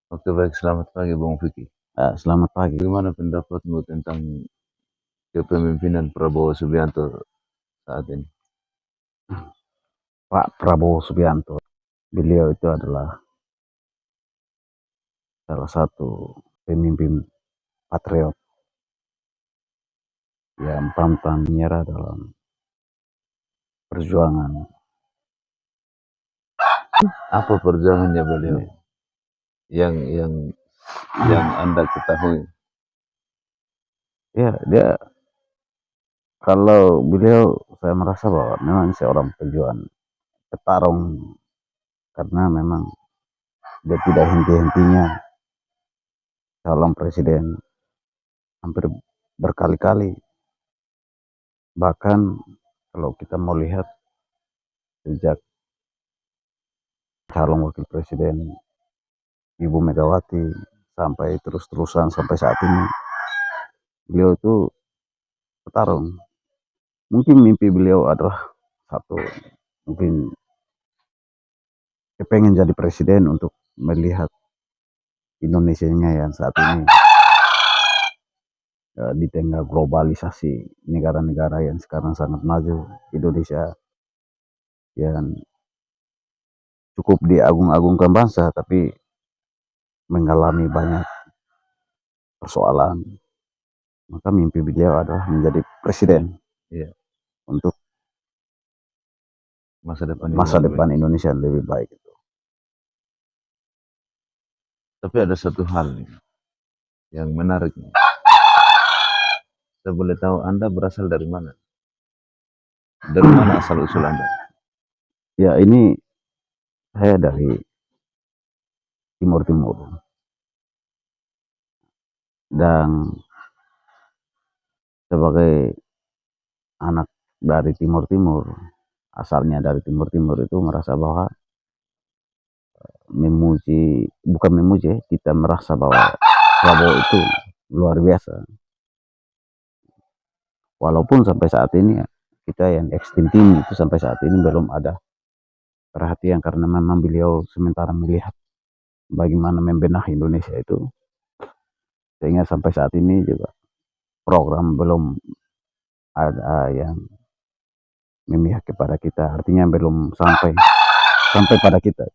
Oke baik, selamat pagi Bung Vicky. Selamat pagi. Bagaimana pendapatmu tentang kepemimpinan Prabowo Subianto saat ini? Pak Prabowo Subianto. Beliau itu adalah salah satu pemimpin patriot yang pantang menyerah dalam perjuangan. Apa perjuangannya beliau Ini. yang yang yang Anda ketahui? Ya, dia kalau beliau saya merasa bahwa memang seorang pejuang petarung karena memang dia tidak henti-hentinya calon presiden hampir berkali-kali. Bahkan kalau kita mau lihat sejak calon wakil presiden Ibu Megawati sampai terus-terusan sampai saat ini beliau itu petarung. Mungkin mimpi beliau adalah satu, mungkin dia pengen jadi presiden untuk melihat Indonesianya yang saat ini di tengah globalisasi negara-negara yang sekarang sangat maju. Indonesia yang cukup diagung-agungkan bangsa tapi mengalami banyak persoalan. Maka mimpi beliau adalah menjadi presiden Ya, untuk masa depan yang masa lebih depan baik. Indonesia yang lebih baik. Tapi ada satu hal nih, yang menarik nih. Saya boleh tahu Anda berasal dari mana? Dari mana asal usul Anda? Ya, ini saya dari Timur Timur dan sebagai anak dari Timur Timur, asalnya dari Timur Timur itu merasa bahwa memuji, bukan memuji, kita merasa bahwa Prabowo itu luar biasa. Walaupun sampai saat ini kita yang ekstrim tim itu sampai saat ini belum ada perhatian karena memang beliau sementara melihat bagaimana membenahi Indonesia itu, sehingga sampai saat ini juga program belum ada yang memihak kepada kita, artinya belum sampai sampai pada kita.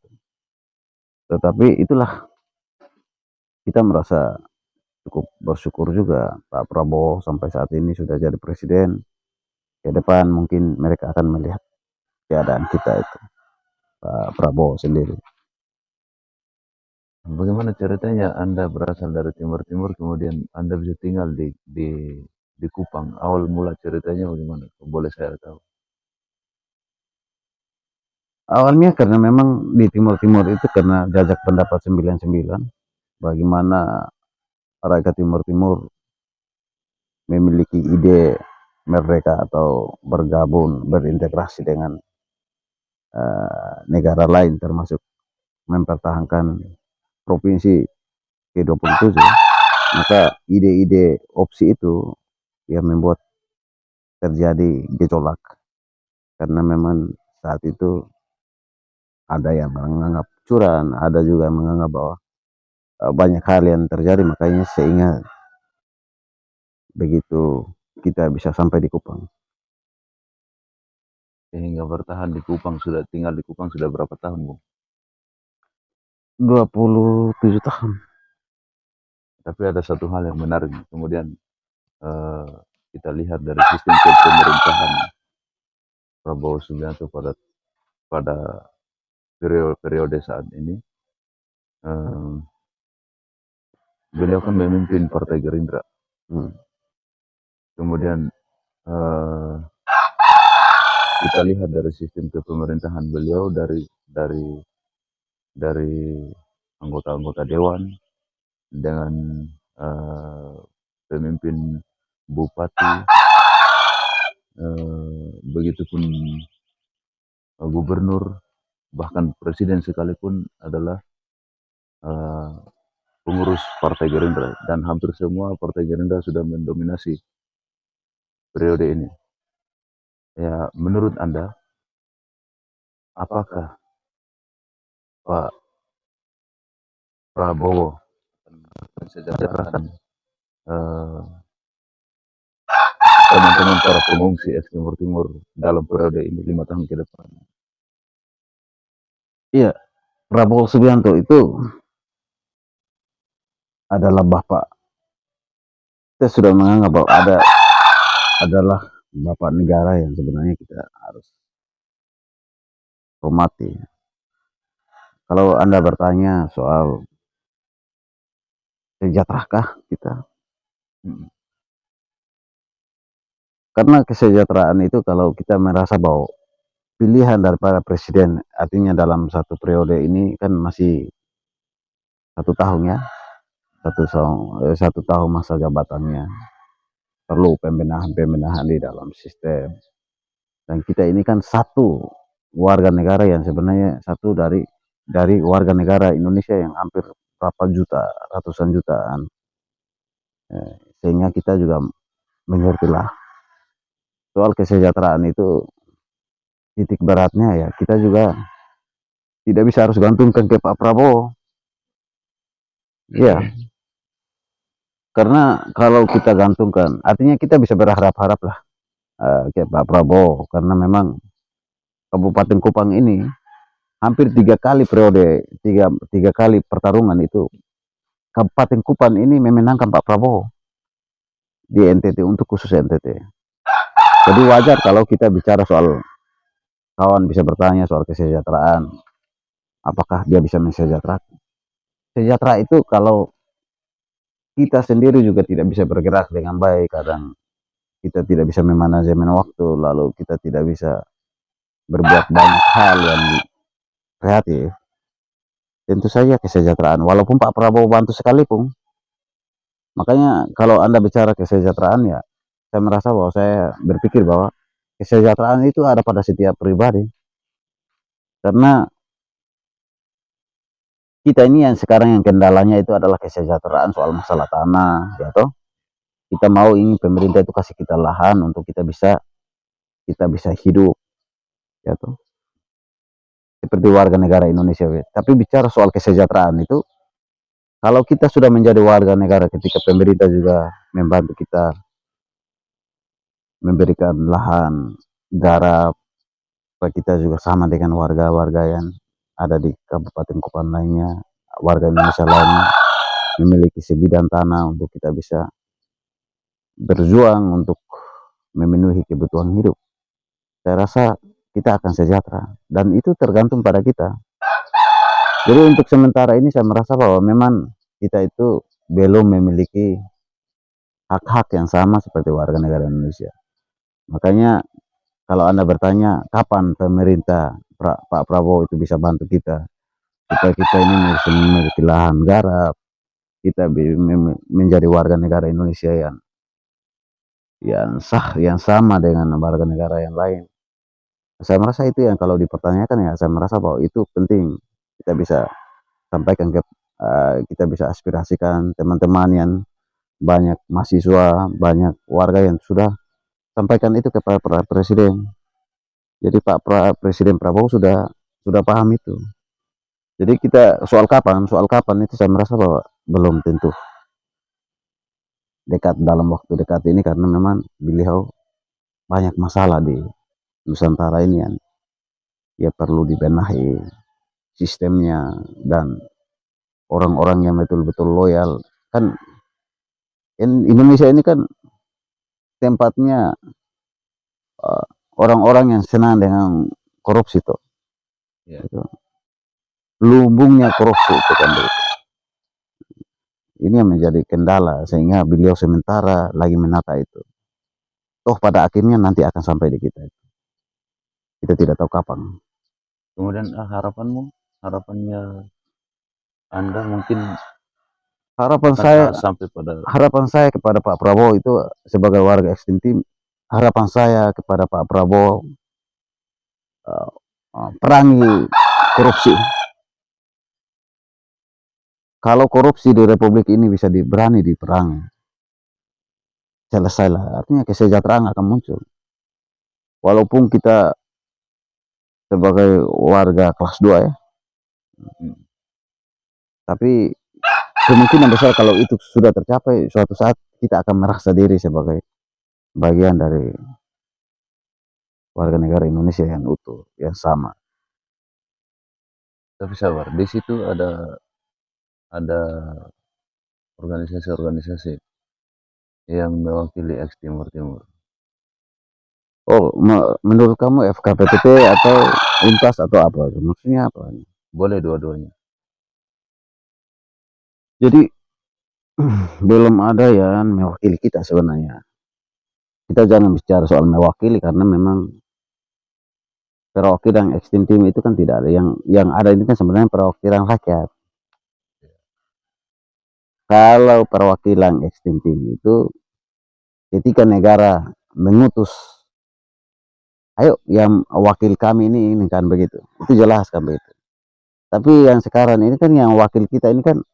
Tetapi itulah, kita merasa cukup bersyukur juga Pak Prabowo sampai saat ini sudah jadi presiden. Ke depan mungkin mereka akan melihat keadaan kita itu, Pak Prabowo sendiri. Bagaimana ceritanya Anda berasal dari Timur Timur kemudian Anda bisa tinggal di Kupang? Awal mula ceritanya bagaimana? Boleh saya tahu? Awalnya karena memang di Timur Timur itu karena jajak pendapat 99, bagaimana rakyat Timur Timur memiliki ide mereka atau bergabung berintegrasi dengan negara lain termasuk mempertahankan provinsi ke-27. Maka ide-ide opsi itu yang membuat terjadi gejolak karena memang saat itu ada yang menganggap curang, ada juga yang menganggap bahwa banyak hal yang terjadi, makanya sehingga begitu kita bisa sampai di Kupang. Sehingga bertahan di Kupang, sudah tinggal di Kupang sudah berapa tahun, Bung? 27 tahun. Tapi ada satu hal yang menarik, kemudian eh, kita lihat dari sistem pemerintahan Prabowo Subianto pada pada periode saat ini, eh, beliau kan memimpin Partai Gerindra. Hmm. Kemudian eh, kita lihat dari sistem kepemerintahan beliau dari anggota-anggota dewan dengan eh, pemimpin bupati, begitupun gubernur, bahkan presiden sekalipun adalah eh, pengurus Partai Gerindra, dan hampir semua Partai Gerindra sudah mendominasi periode ini. Ya, menurut Anda, apakah Pak Prabowo mensejahterakan teman-teman para pengungsi Timur Timur dalam periode ini 5 tahun ke depan. Iya, Prabowo Subianto itu adalah bapak. Kita sudah menganggap bahwa adalah bapak negara yang sebenarnya kita harus hormati. Kalau Anda bertanya soal sejahterakah kita, karena kesejahteraan itu kalau kita merasa bahwa pilihan daripada presiden, artinya dalam satu periode ini kan masih 1 tahun ya, 1 tahun masa jabatannya, perlu pembenahan di dalam sistem. Dan kita ini kan satu warga negara yang sebenarnya satu dari warga negara Indonesia yang hampir berapa juta, ratusan jutaan. Sehingga kita juga mengertilah soal kesejahteraan itu titik beratnya ya, kita juga tidak bisa harus gantungkan ke Pak Prabowo. Ya, karena kalau kita gantungkan, artinya kita bisa berharap-harap lah ke Pak Prabowo, karena memang Kabupaten Kupang ini hampir 3 kali periode, tiga kali pertarungan itu Kabupaten Kupang ini memenangkan Pak Prabowo di NTT untuk khusus NTT. Jadi wajar kalau kita bicara soal, kawan bisa bertanya soal kesejahteraan, apakah dia bisa mensejahterakan. Sejahtera itu kalau kita sendiri juga tidak bisa bergerak dengan baik, kadang kita tidak bisa memanajemen waktu, lalu kita tidak bisa berbuat banyak hal yang kreatif, tentu saja kesejahteraan, walaupun Pak Prabowo bantu sekalipun. Makanya kalau Anda bicara kesejahteraan ya, saya merasa bahwa saya berpikir bahwa kesejahteraan itu ada pada setiap pribadi. Karena kita ini yang sekarang yang kendalanya itu adalah kesejahteraan soal masalah tanah, ya toh. Kita mau ingin pemerintah itu kasih kita lahan untuk kita bisa hidup, ya toh. Seperti warga negara Indonesia. Tapi bicara soal kesejahteraan itu, kalau kita sudah menjadi warga negara ketika pemerintah juga membantu kita memberikan lahan, garap, supaya kita juga sama dengan warga-warga yang ada di Kabupaten Kupang lainnya, warga Indonesia lainnya, memiliki sebidang tanah untuk kita bisa berjuang untuk memenuhi kebutuhan hidup. Saya rasa kita akan sejahtera, dan itu tergantung pada kita. Jadi untuk sementara ini saya merasa bahwa memang kita itu belum memiliki hak-hak yang sama seperti warga negara Indonesia. Makanya kalau Anda bertanya kapan pemerintah Pak Prabowo itu bisa bantu kita supaya kita ini memiliki lahan garap, kita menjadi warga negara Indonesia yang sah, yang sama dengan warga negara yang lain. Saya merasa itu yang kalau dipertanyakan ya, saya merasa bahwa itu penting kita bisa sampaikan ke kita bisa aspirasikan teman-teman yang banyak mahasiswa, banyak warga yang sudah sampaikan itu kepada Presiden. Jadi Presiden Prabowo sudah paham itu. Jadi kita soal kapan itu saya merasa bahwa belum tentu dekat, dalam waktu dekat ini, karena memang beliau banyak masalah di Nusantara ini yang ya perlu dibenahi sistemnya, dan orang-orang yang betul-betul loyal. Kan Indonesia ini kan tempatnya orang-orang yang senang dengan korupsi tuh. Ya. Gitu. Lubungnya korupsi itu kan begitu. Ini yang menjadi kendala sehingga beliau sementara lagi menata itu. Toh pada akhirnya nanti akan sampai di kita. Kita tidak tahu kapan. Kemudian harapannya Anda mungkin sampai pada harapan saya kepada Pak Prabowo itu sebagai warga ekstrim tim, harapan saya kepada Pak Prabowo perangi korupsi. Kalau korupsi di Republik ini bisa berani diperangi, selesailah. Artinya kesejahteraan akan muncul. Walaupun kita sebagai warga kelas 2 ya, tapi kemungkinan besar kalau itu sudah tercapai, suatu saat kita akan merasa diri sebagai bagian dari warga negara Indonesia yang utuh, yang sama. Tapi sabar, di situ ada organisasi-organisasi yang mewakili ex Timur Timur. Oh, menurut kamu FKPTP atau UNTAS atau apa? Maksudnya apa? Boleh dua-duanya. Jadi belum ada yang mewakili kita sebenarnya. Kita jangan bicara soal mewakili karena memang perwakilan ekstrim tim itu kan tidak ada. Yang ada ini kan sebenarnya perwakilan rakyat. Kalau perwakilan ekstrim tim itu ketika negara mengutus, ayo yang wakil kami ini kan begitu. Itu jelas kan begitu. Tapi yang sekarang ini kan yang wakil kita ini kan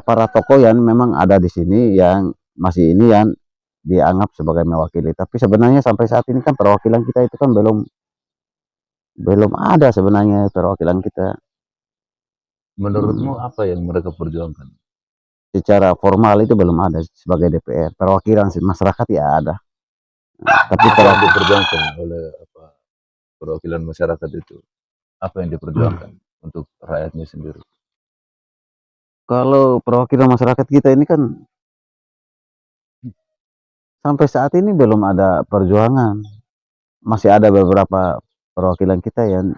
para tokoh yang memang ada di sini yang masih ini yang dianggap sebagai mewakili. Tapi sebenarnya sampai saat ini kan perwakilan kita itu kan belum belum ada sebenarnya perwakilan kita. Menurutmu apa yang mereka perjuangkan? Secara formal itu belum ada sebagai DPR. Perwakilan masyarakat ya ada. Tapi Apa kalau yang diperjuangkan oleh perwakilan masyarakat itu? Apa yang diperjuangkan untuk rakyatnya sendiri? kalau perwakilan masyarakat kita ini kan sampai saat ini belum ada perjuangan. Masih ada beberapa perwakilan kita yang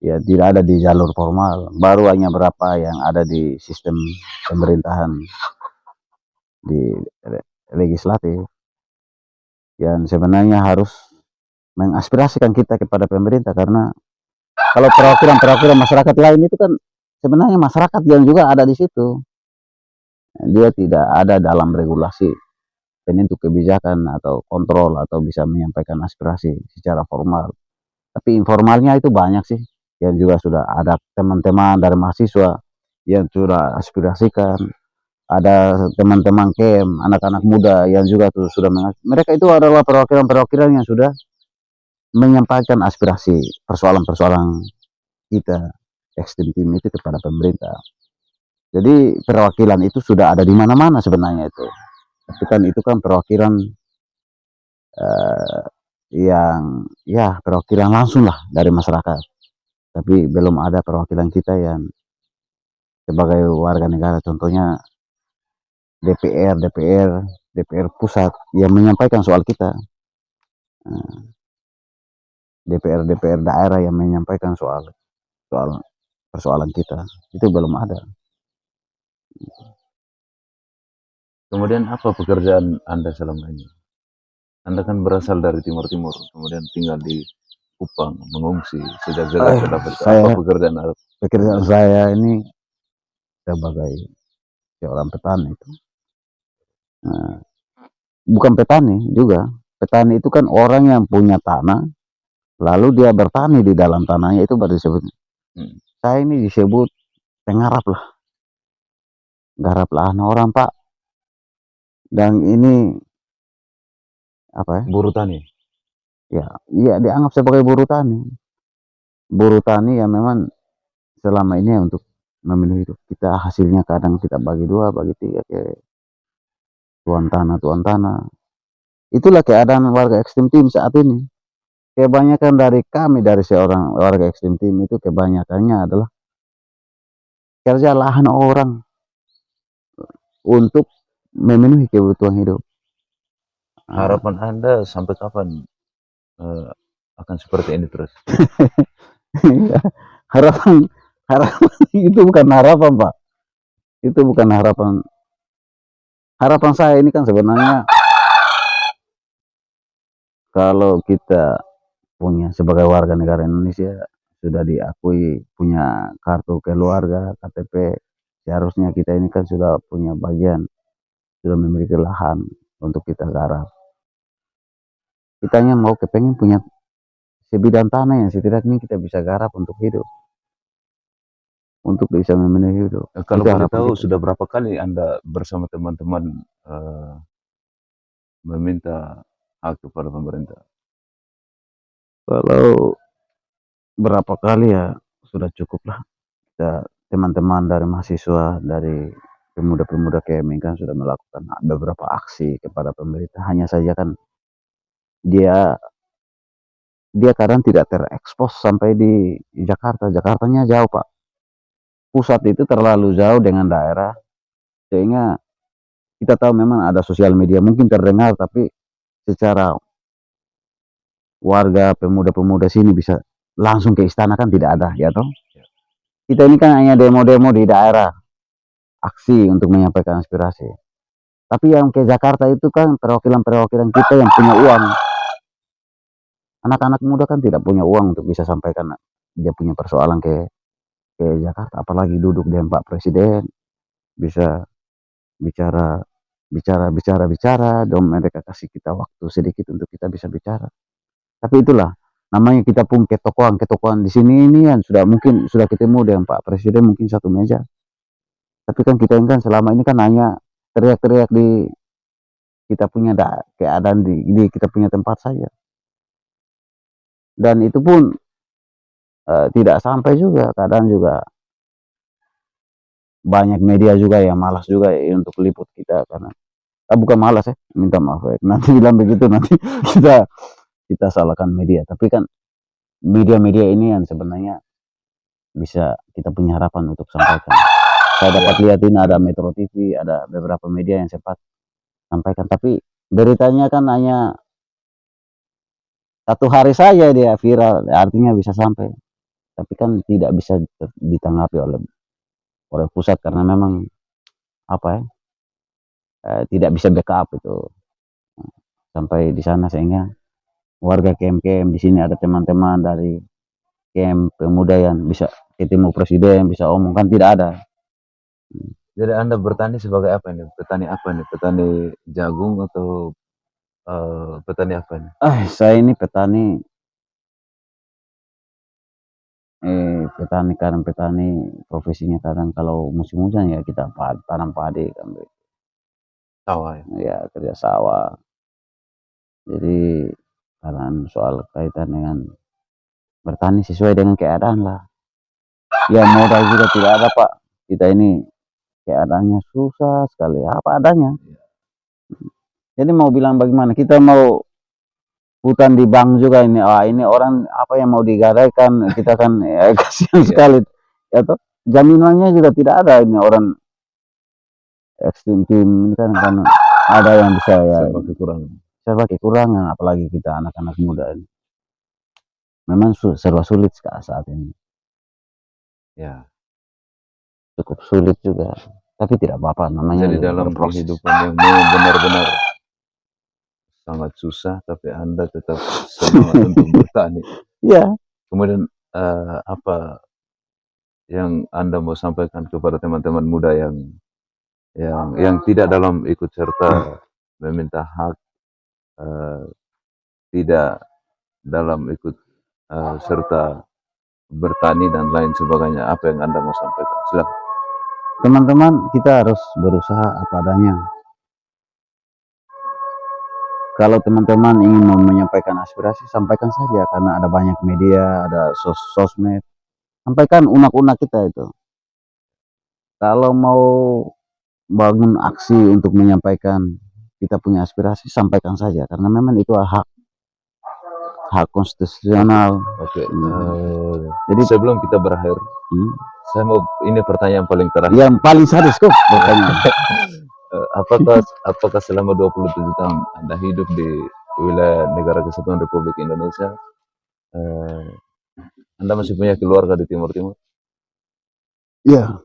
ya tidak ada di jalur formal. Baru hanya berapa yang ada di sistem pemerintahan di legislatif yang sebenarnya harus mengaspirasikan kita kepada pemerintah karena kalau perwakilan-perwakilan masyarakat lain itu kan sebenarnya masyarakat yang juga ada di situ. Dia tidak ada dalam regulasi penentu kebijakan atau kontrol atau bisa menyampaikan aspirasi secara formal. Tapi informalnya itu banyak sih yang juga sudah ada teman-teman dari mahasiswa yang sudah aspirasikan, ada teman-teman KEM, anak-anak muda yang juga tuh sudah mereka itu adalah perwakilan-perwakilan yang sudah menyampaikan aspirasi persoalan-persoalan kita ekstrim tim itu kepada pemerintah. Jadi perwakilan itu sudah ada di mana-mana sebenarnya itu. Tapi kan itu kan perwakilan eh, yang ya perwakilan langsung lah dari masyarakat. Tapi belum ada perwakilan kita yang sebagai warga negara, contohnya DPR pusat yang menyampaikan soal kita, DPR daerah yang menyampaikan soal soal persoalan kita itu belum ada. Kemudian apa pekerjaan Anda selama ini? Anda kan berasal dari Timur Timur, kemudian tinggal di Kupang, mengungsi sejak dapat apa Saya pekerjaan Anda? saya ini sebagai seorang petani itu. Nah, bukan petani juga. Petani itu kan orang yang punya tanah, lalu dia bertani di dalam tanahnya itu baru disebut. Saya ini disebut penggarap lah, garap lahan orang Pak. Dan ini apa ya? Buruh tani. Ya, iya dianggap sebagai buruh tani. Buruh tani yang memang selama ini ya untuk memenuhi hidup kita hasilnya kadang kita bagi dua, bagi tiga ke tuan tanah. Itulah keadaan warga ekstrim tim saat ini. Kebanyakan dari kami dari seorang warga ekstrim tim itu kebanyakannya adalah kerja lahan orang untuk memenuhi kebutuhan hidup. Harapan Anda sampai kapan akan seperti ini terus? harapan harapan itu bukan harapan Pak, itu bukan harapan. Harapan saya ini kan sebenarnya kalau kita punya sebagai warga negara Indonesia sudah diakui punya kartu keluarga KTP, seharusnya kita ini kan sudah punya bagian, sudah memiliki lahan untuk kita garap. Kita hanya mau kepengen punya sebidang tanah yang setidaknya kita bisa garap untuk hidup, untuk bisa memenuhi hidup. Kalau Itu boleh harapan tahu, kita. sudah berapa kali Anda bersama teman-teman meminta hak kepada pemerintah? Kalau berapa kali ya sudah cukup lah kita teman-teman dari mahasiswa, dari pemuda-pemuda KMI kan sudah melakukan beberapa aksi kepada pemerintah. Hanya saja kan dia dia kadang tidak terekspos sampai di Jakarta. Jakartanya jauh, Pak. Pusat itu terlalu jauh dengan daerah, sehingga kita tahu memang ada sosial media mungkin terdengar, tapi secara warga pemuda-pemuda sini bisa langsung ke istana kan tidak ada, ya toh. Kita ini kan hanya demo-demo di daerah, aksi untuk menyampaikan aspirasi. Tapi yang ke Jakarta itu kan perwakilan-perwakilan kita yang punya uang. Anak-anak muda kan tidak punya uang untuk bisa sampaikan dia punya persoalan ke Jakarta, apalagi duduk dengan Pak Presiden, bisa bicara bicara, dan mereka kasih kita waktu sedikit untuk kita bisa bicara. Tapi itulah namanya kita pun ketokohan di sini ini kan sudah mungkin sudah ketemu dengan Pak Presiden mungkin satu meja. Tapi kan kita ini kan selama ini kan hanya teriak-teriak di kita punya keadaan di kita punya tempat saja. Dan itu pun tidak sampai juga, kadang juga banyak media juga yang malas juga ya, untuk liput kita karena bukan malas ya, minta maaf ya. Nanti bilang begitu nanti kita salahkan media. Tapi kan media-media ini yang sebenarnya bisa kita punya harapan untuk sampaikan. Saya dapat lihat ini ada Metro TV, ada beberapa media yang sempat sampaikan, tapi beritanya kan hanya satu hari saja dia viral, artinya bisa sampai. Tapi kan tidak bisa ditanggapi oleh pusat karena memang apa ya, tidak bisa backup itu sampai di sana, sehingga warga KM-KM di sini ada teman-teman dari KM pemuda yang bisa ketemu presiden, bisa omong, kan tidak ada. Jadi Anda bertani sebagai apa ini? Petani apa nih? Petani jagung atau petani apa nih? Saya ini petani kadang petani profesinya, kadang kalau musim hujan ya kita tanam padi kan, Sawah ya? ya kerja sawah. Jadi kadang soal kaitan dengan bertani sesuai dengan keadaan lah. Ya modal juga tidak ada, Pak. Kita ini keadaannya susah sekali, apa adanya. Jadi mau bilang bagaimana? Kita mau hutan di bank juga ini. Ini orang apa yang mau digadaikan, kita kan ya, kasihan sekali. Ya toh, jaminannya juga tidak ada, ini orang ekstrim tim ini kan ada yang bisa ya serba kekurangan, apalagi kita anak-anak muda ini. Memang serba sulit saat ini. Ya. Cukup sulit juga. Tapi tidak apa-apa, namanya Jadi dalam berproses. kehidupan yang memang benar-benar sangat susah, tapi Anda tetap semangat untuk bertani. Iya. Kemudian apa yang Anda mau sampaikan kepada teman-teman muda yang tidak dalam ikut serta meminta hak, tidak dalam ikut serta bertani dan lain sebagainya, apa yang Anda mau sampaikan? Silakan. Teman-teman, kita harus berusaha apa adanya. Kalau teman-teman ingin menyampaikan aspirasi, sampaikan saja, karena ada banyak media, ada sosmed. Sampaikan unek-unek kita itu. Kalau mau bangun aksi untuk menyampaikan kita punya aspirasi, sampaikan saja, karena memang itu hak konstitusional. Oke. Jadi sebelum kita berakhir, saya mau ini pertanyaan paling terakhir. Yang paling sadis kok pertanyaan. Apakah selama 27 tahun Anda hidup di wilayah Negara Kesatuan Republik Indonesia, Anda masih punya keluarga di Timur Timur? Iya.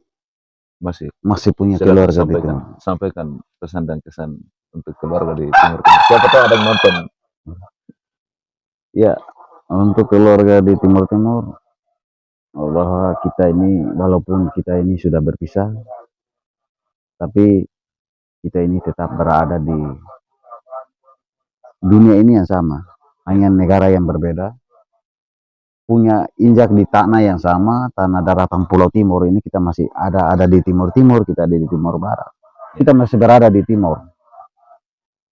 Masih punya keluarga di Timur. Sampaikan pesan dan kesan untuk keluarga di Timur Timur. Siapa tahu ada yang nonton. Ya, untuk keluarga di Timur Timur, bahwa kita ini, walaupun kita ini sudah berpisah, tapi kita ini tetap berada di dunia ini yang sama, hanya negara yang berbeda, punya injak di tanah yang sama, tanah daratan Pulau Timur ini. Kita masih ada di Timur Timur, kita ada di Timur Barat, kita masih berada di Timur.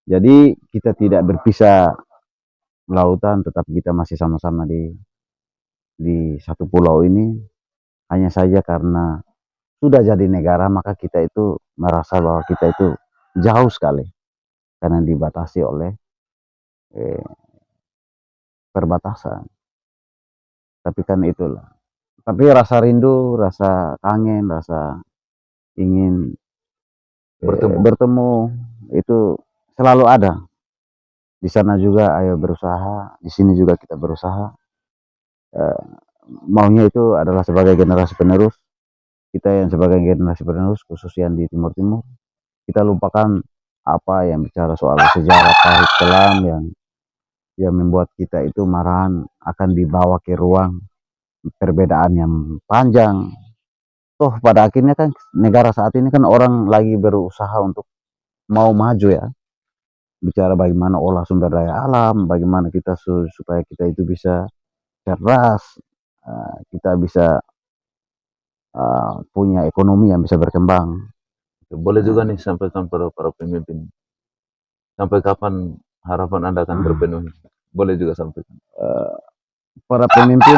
Jadi kita tidak berpisah lautan, tetap kita masih sama-sama di satu pulau ini. Hanya saja karena sudah jadi negara, maka kita itu merasa bahwa kita itu jauh sekali karena dibatasi oleh eh, perbatasan. Tapi kan itulah. Tapi rasa rindu, rasa kangen, rasa ingin bertemu itu selalu ada. Di sana juga ayo berusaha, di sini juga kita berusaha. Maunya itu adalah sebagai generasi penerus, kita yang sebagai generasi penerus khusus yang di Timur Timur, kita lupakan apa yang bicara soal sejarah pahit kelam yang membuat kita itu marahan, akan dibawa ke ruang perbedaan yang panjang. Toh pada akhirnya kan negara saat ini kan orang lagi berusaha untuk mau maju ya, bicara bagaimana olah sumber daya alam, bagaimana kita supaya kita itu bisa cerdas, kita bisa punya ekonomi yang bisa berkembang. Boleh juga nih sampaikan pada para pemimpin, sampai kapan harapan Anda akan terpenuhi? Boleh juga sampaikan. Para pemimpin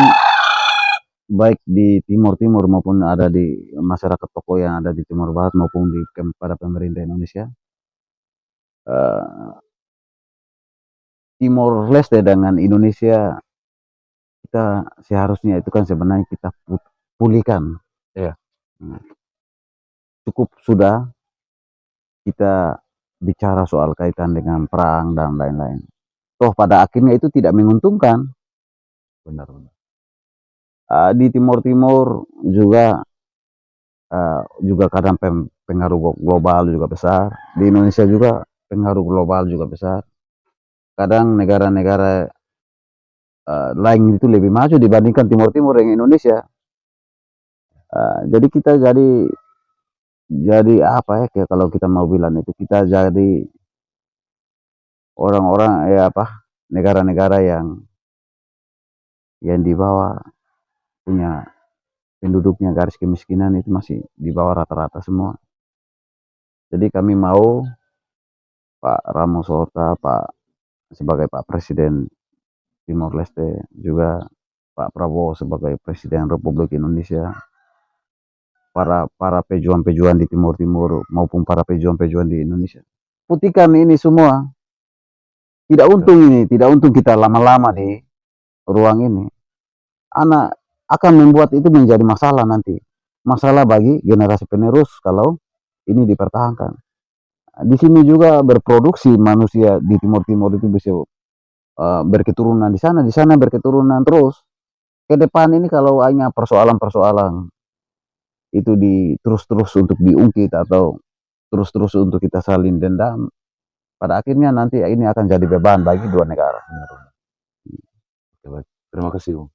baik di Timur Timur maupun ada di masyarakat tokoh yang ada di Timur Barat maupun pada pemerintah Indonesia, Timor Leste dengan Indonesia, kita seharusnya itu kan sebenarnya kita pulihkan. Iya. Cukup sudah kita bicara soal kaitan dengan perang dan lain-lain. Toh pada akhirnya itu tidak menguntungkan. Benar-benar. Di Timur Timur juga kadang pengaruh global juga besar. Di Indonesia juga pengaruh global juga besar. Kadang negara-negara lain itu lebih maju dibandingkan Timur Timur dengan Indonesia. Jadi kita jadi apa ya, kalau kita mau bilang itu kita jadi orang-orang negara-negara yang di bawah, punya penduduknya garis kemiskinan itu masih di bawah rata-rata semua. Jadi kami mau Pak Ramos Horta, sebagai Pak Presiden Timor Leste, juga Pak Prabowo sebagai Presiden Republik Indonesia, para pejuang-pejuang di Timur Timur maupun para pejuang-pejuang di Indonesia, putihkan ini semua. Tidak untung kita lama-lama di ruang ini. Anak akan membuat itu menjadi masalah nanti. Masalah bagi generasi penerus kalau ini dipertahankan. Di sini juga berproduksi manusia di Timur Timur itu bisa berketurunan di sana berketurunan terus. Ke depan ini kalau hanya persoalan-persoalan itu terus-terus untuk diungkit atau terus-terus untuk kita saling dendam, pada akhirnya nanti ini akan jadi beban bagi dua negara. Oke, baik. Terima kasih, Bung.